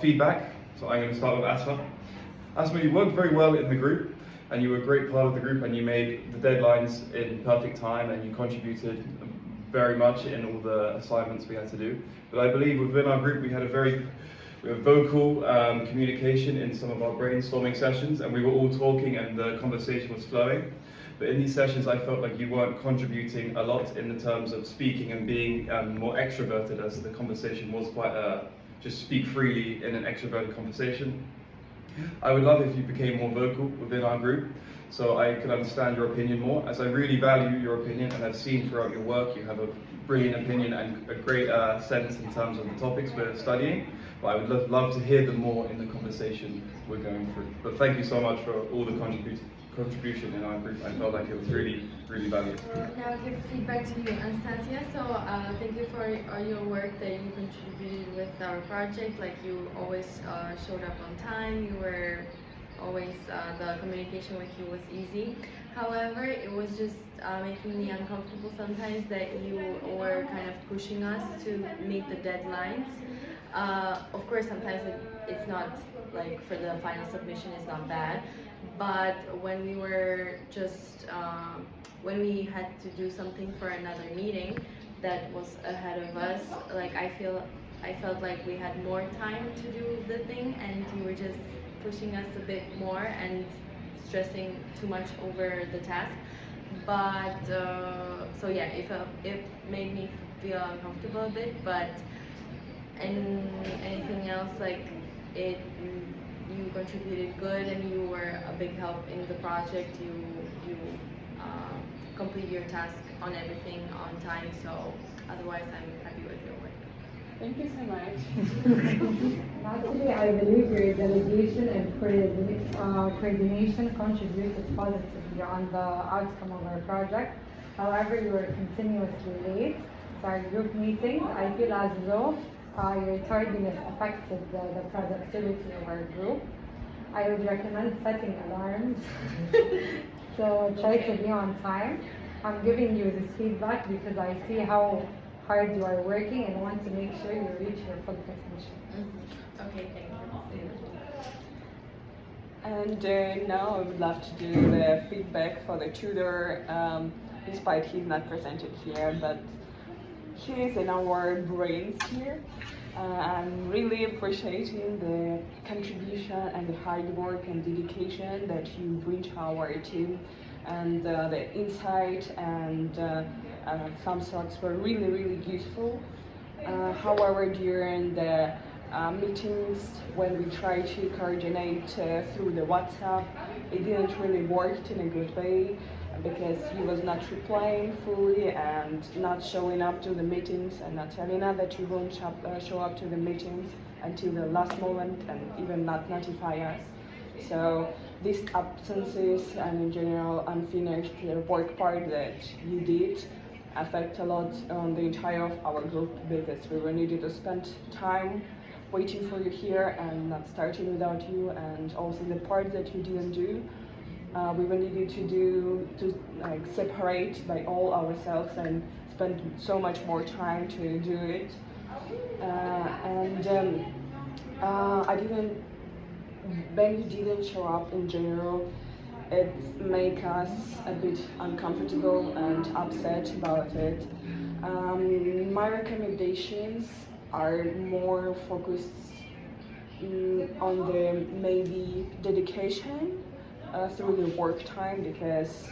feedback. So I'm going to start with Asma. Asma, you worked very well in the group, and you were a great part of the group, and you made the deadlines in perfect time, and you contributed very much in all the assignments we had to do. But I believe within our group we had a very vocal communication in some of our brainstorming sessions, and we were all talking and the conversation was flowing. But in these sessions I felt like you weren't contributing a lot in the terms of speaking and being more extroverted, as the conversation was quite just speak freely in an extroverted conversation. I would love if you became more vocal within our group, so I could understand your opinion more, as I really value your opinion, and I've seen throughout your work you have a brilliant opinion and a great sense in terms of the topics we're studying. But I would love to hear them more in the conversation we're going through. But thank you so much for all the contribution in our group. I felt like it was really, really valuable. Now I'll give feedback to you, Anastasia. So thank you for all your work that you contributed with our project. Like, you always showed up on time. You were always, the communication with you was easy. However, it was just making me uncomfortable sometimes that you were kind of pushing us to meet the deadlines. Of course, sometimes it's not, like, for the final submission it's not bad, but when we were just when we had to do something for another meeting that was ahead of us, like, I felt like we had more time to do the thing, and you were just pushing us a bit more and stressing too much over the task. But so yeah, it made me feel uncomfortable a bit, but and anything else, like, you contributed good, and you were a big help in the project. You complete your task on everything on time, so otherwise I'm happy with your work. Thank you so much. Actually, I believe your delegation and coordination contributed positively on the outcome of our project. However, you were continuously late to our group meetings. I feel as though your tardiness affected the productivity of our group. I would recommend setting alarms, so try to be on time. I'm giving you this feedback because I see how hard you are working and want to make sure you reach your full potential. Okay, thank you. And now I would love to do the feedback for the tutor, despite he's not presented here, but he is in our brains here. I'm really appreciating the contribution and the hard work and dedication that you bring to our team, and the insight and some thoughts were really, really useful. However, during the meetings, when we try to coordinate through the WhatsApp, it didn't really work in a good way, because he was not replying fully and not showing up to the meetings, and not telling us that you won't show up to the meetings until the last moment, and even not notify us. So these absences and in general unfinished work part that you did affect a lot on the entire of our group, because we were needed to spend time waiting for you here and not starting without you, and also the part that you didn't do. We were needed to like separate by all ourselves and spend so much more time to do it. When you didn't show up in general, it make us a bit uncomfortable and upset about it. My recommendations are more focused on the maybe dedication through the work time, because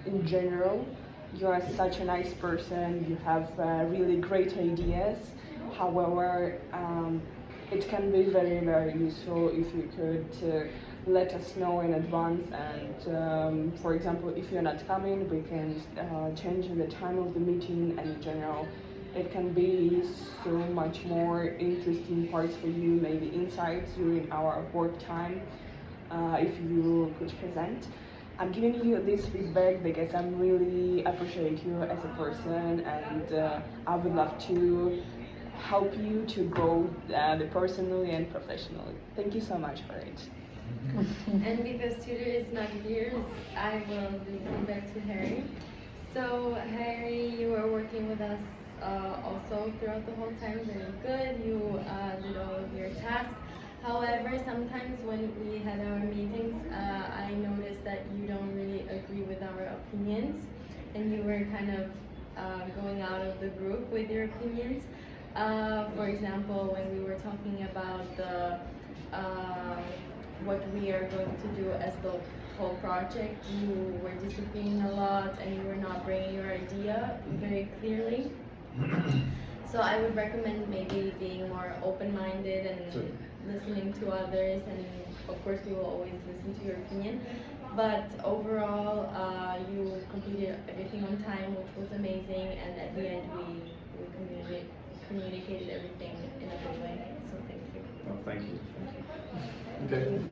in general you are such a nice person, you have really great ideas. However, it can be very, very useful if you could let us know in advance, and for example, if you're not coming, we can change the time of the meeting, and in general it can be so much more interesting parts for you, maybe insights during our work time, if you could present. I'm giving you this feedback because I really appreciate you as a person, and I would love to help you to grow personally and professionally. Thank you so much for it. And because tutor is not here, I will give feedback to Harry. So Harry, you were working with us also throughout the whole time, very good. You sometimes when we had our meetings, I noticed that you don't really agree with our opinions, and you were kind of going out of the group with your opinions. For example, when we were talking about the what we are going to do as the whole project, you were disagreeing a lot and you were not bringing your idea very clearly. So I would recommend maybe being more open-minded and listening to others, and of course we will always listen to your opinion. But overall, you completed everything on time, which was amazing, and at the end we communicated everything in a good way. So thank you. Oh, thank you. Okay.